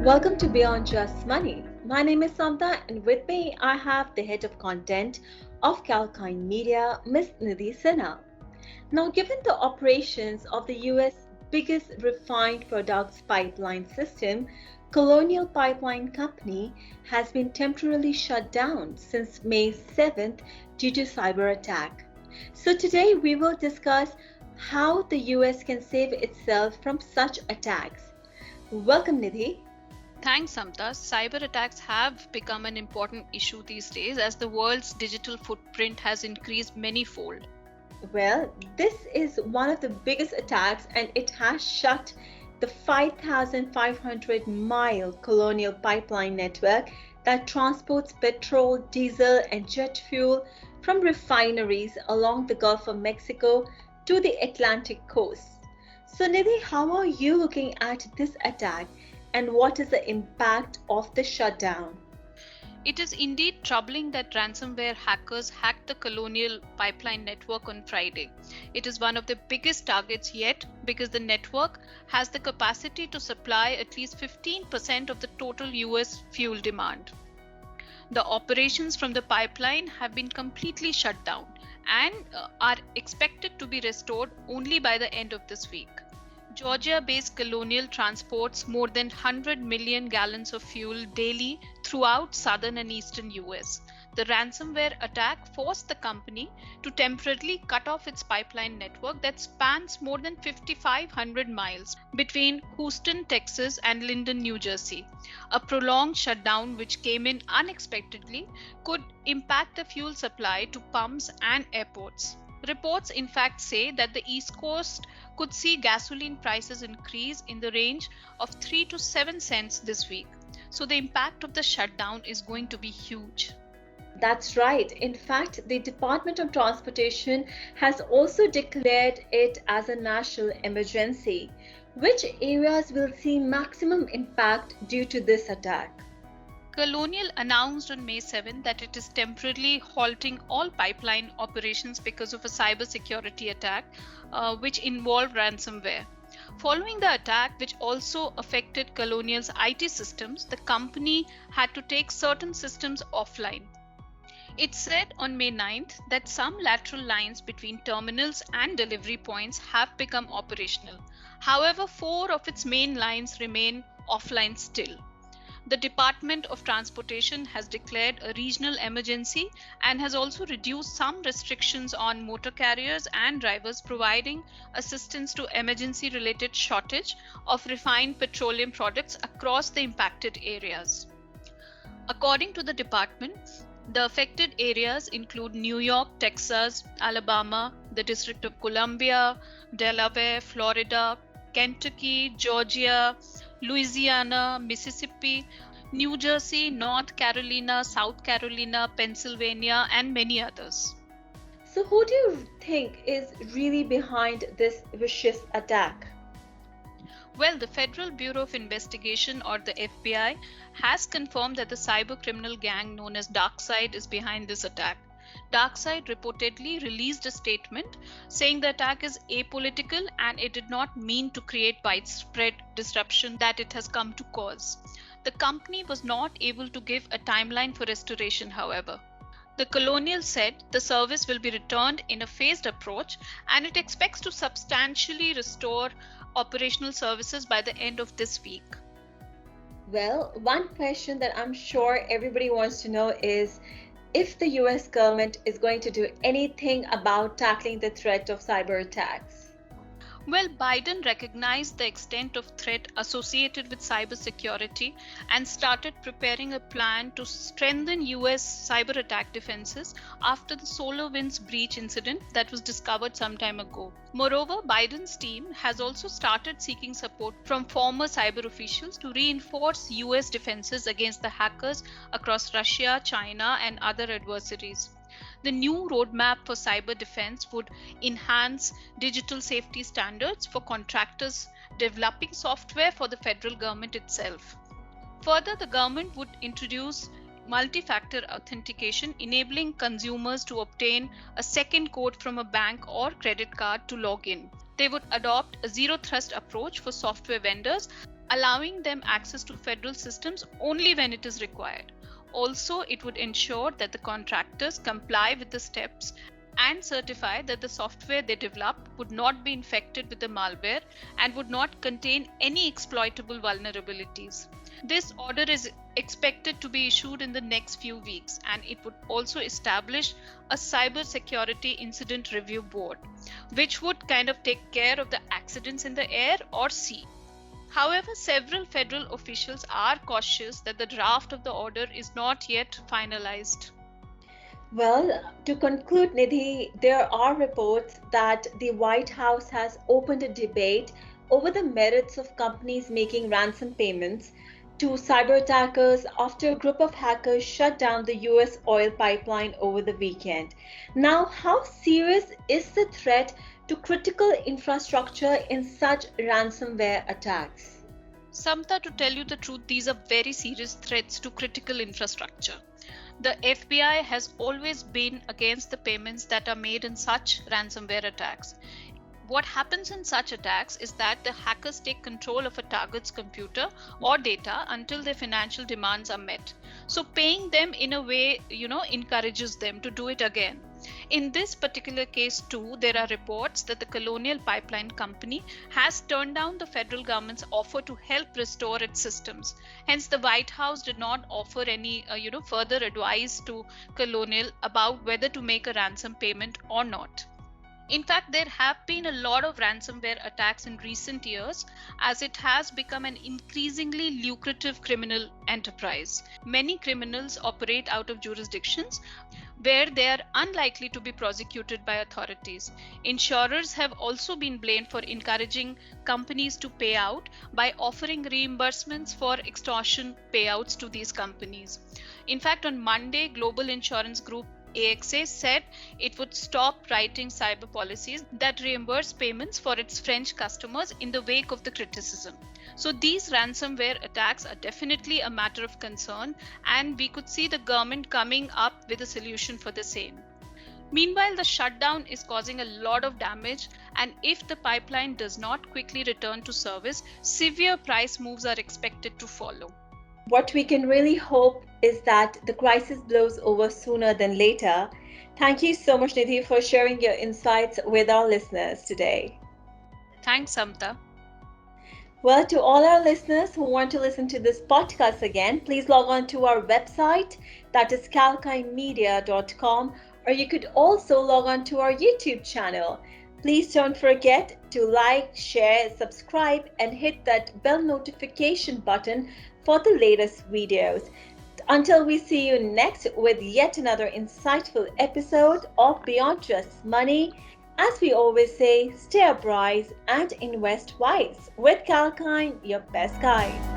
Welcome to Beyond Just Money. My name is Samta, and with me I have the head of content of Kalkine Media, Miss Nidhi Sinha. Now, given the operations of the US biggest refined products pipeline system, Colonial Pipeline Company has been temporarily shut down since May 7th due to cyber attack. So today we will discuss how the US can save itself from such attacks. Welcome, Nidhi. Thanks, Samta. Cyber attacks have become an important issue these days as the world's digital footprint has increased many-fold. Well, this is one of the biggest attacks, and it has shut the 5,500-mile Colonial Pipeline network that transports petrol, diesel, and jet fuel from refineries along the Gulf of Mexico to the Atlantic coast. So, Nidhi, how are you looking at this attack, and what is the impact of the shutdown? It is indeed troubling that ransomware hackers hacked the Colonial Pipeline network on Friday. It is one of the biggest targets yet because the network has the capacity to supply at least 15% of the total US fuel demand. The operations from the pipeline have been completely shut down and are expected to be restored only by the end of this week. Georgia-based Colonial transports more than 100 million gallons of fuel daily throughout southern and eastern US. The ransomware attack forced the company to temporarily cut off its pipeline network that spans more than 5,500 miles between Houston, Texas and Linden, New Jersey. A prolonged shutdown which came in unexpectedly could impact the fuel supply to pumps and airports. Reports in fact say that the East Coast could see gasoline prices increase in the range of 3 to 7 cents this week. So the impact of the shutdown is going to be huge. That's right. In fact, the Department of Transportation has also declared it as a national emergency. Which areas will see maximum impact due to this attack? Colonial announced on May 7 that it is temporarily halting all pipeline operations because of a cybersecurity attack which involved ransomware. Following the attack, which also affected Colonial's IT systems, the company had to take certain systems offline. It said on May 9th that some lateral lines between terminals and delivery points have become operational. However, 4 of its main lines remain offline still. The Department of Transportation has declared a regional emergency and has also reduced some restrictions on motor carriers and drivers, providing assistance to emergency-related shortage of refined petroleum products across the impacted areas. According to the department, the affected areas include New York, Texas, Alabama, the District of Columbia, Delaware, Florida, Kentucky, Georgia, Louisiana, Mississippi, New Jersey, North Carolina, South Carolina, Pennsylvania, and many others. So, who do you think is really behind this vicious attack? Well, the Federal Bureau of Investigation, or the FBI, has confirmed that the cyber criminal gang known as DarkSide is behind this attack. DarkSide reportedly released a statement saying the attack is apolitical and it did not mean to create widespread disruption that it has come to cause. The company was not able to give a timeline for restoration, however. The Colonial said the service will be returned in a phased approach and it expects to substantially restore operational services by the end of this week. Well, one question that I'm sure everybody wants to know is if the US government is going to do anything about tackling the threat of cyber attacks. Well, Biden recognized the extent of threat associated with cybersecurity and started preparing a plan to strengthen US cyber attack defenses after the SolarWinds breach incident that was discovered some time ago. Moreover, Biden's team has also started seeking support from former cyber officials to reinforce US defenses against the hackers across Russia, China, and other adversaries. The new roadmap for cyber defense would enhance digital safety standards for contractors developing software for the federal government itself. Further, the government would introduce multi-factor authentication, enabling consumers to obtain a second code from a bank or credit card to log in. They would adopt a zero-trust approach for software vendors, allowing them access to federal systems only when it is required. Also, it would ensure that the contractors comply with the steps and certify that the software they developed would not be infected with the malware and would not contain any exploitable vulnerabilities. This order is expected to be issued in the next few weeks, and it would also establish a cybersecurity incident review board, which would kind of take care of the accidents in the air or sea. However, several federal officials are cautious that the draft of the order is not yet finalized. Well, to conclude, Nidhi, there are reports that the White House has opened a debate over the merits of companies making ransom payments to cyber attackers after a group of hackers shut down the US oil pipeline over the weekend. Now, how serious is the threat to critical infrastructure in such ransomware attacks? Samta, to tell you the truth, these are very serious threats to critical infrastructure. The FBI has always been against the payments that are made in such ransomware attacks. What happens in such attacks is that the hackers take control of a target's computer or data until their financial demands are met. So paying them in a way, encourages them to do it again. In this particular case too, there are reports that the Colonial Pipeline Company has turned down the federal government's offer to help restore its systems. Hence, the White House did not offer any, further advice to Colonial about whether to make a ransom payment or not. In fact, there have been a lot of ransomware attacks in recent years as it has become an increasingly lucrative criminal enterprise. Many criminals operate out of jurisdictions where they are unlikely to be prosecuted by authorities. Insurers have also been blamed for encouraging companies to pay out by offering reimbursements for extortion payouts to these companies. In fact, on Monday, global insurance group AXA said it would stop writing cyber policies that reimburse payments for its French customers in the wake of the criticism. So these ransomware attacks are definitely a matter of concern, and we could see the government coming up with a solution for the same. Meanwhile, the shutdown is causing a lot of damage, and if the pipeline does not quickly return to service, severe price moves are expected to follow. What we can really hope is that the crisis blows over sooner than later. Thank you so much, Nidhi, for sharing your insights with our listeners today. Thanks, Samta. Well, to all our listeners who want to listen to this podcast again, please log on to our website, that is kalkinemedia.com, or you could also log on to our YouTube channel. Please don't forget to like, share, subscribe, and hit that bell notification button for the latest videos. Until we see you next with yet another insightful episode of Beyond Just Money, as we always say, stay abreast and invest wise with Kalkine, your best guide.